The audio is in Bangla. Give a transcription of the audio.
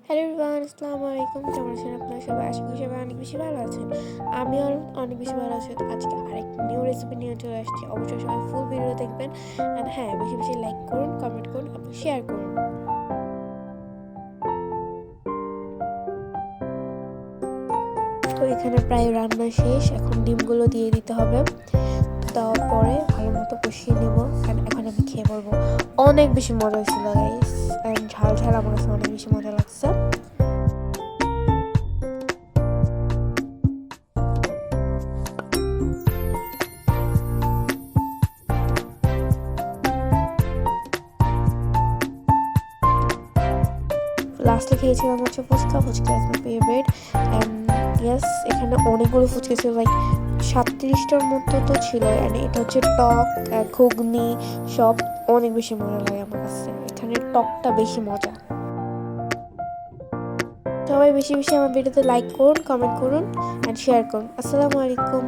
হ্যালো এভরিওয়ান, আসসালামু আলাইকুম। কেমন আছেন আপনারা সবাই? আশা করি সবাই অনেক বেশি ভালো আছেন। আমিও অনেক বেশি ভালো আছি। তো আজকে আরেকটা নিউ রেসিপি নিয়ে চলে আসছি। অবশ্যই সবাই ফুল ভিডিও দেখবেন। অ্যান্ড হ্যাঁ, বেশি বেশি লাইক করুন, কমেন্ট করুন এবং শেয়ার করুন। তো এখানে প্রায় রান্না শেষ। এখন ডিমগুলো দিয়ে দিতে হবে। দেওয়ার পরে ভালো মতো কষিয়ে নেব। অ্যান্ড এখন আমি খেয়ে বলবো অনেক বেশি মজা হয়েছিল গাইস। অ্যান্ড ঝাল ঝাল আমার কাছে অনেক বেশি মজা লাগছে। লাস্টে খেয়েছিলাম হচ্ছে fuchka. Fuchka is my favourite. And yes, এখানে অনেকগুলো ফুচকা ছিল, লাইক 37টার মতো তো ছিল। অ্যান্ড এটা হচ্ছে টক, ঘুগনি, সব অনেক বেশি মজা লাগে আমার কাছে। এখানে টকটা বেশি মজা। সবাই বেশি বেশি আমার ভিডিওতে লাইক করুন, কমেন্ট করুন অ্যান্ড শেয়ার করুন। আসসালামু আলাইকুম।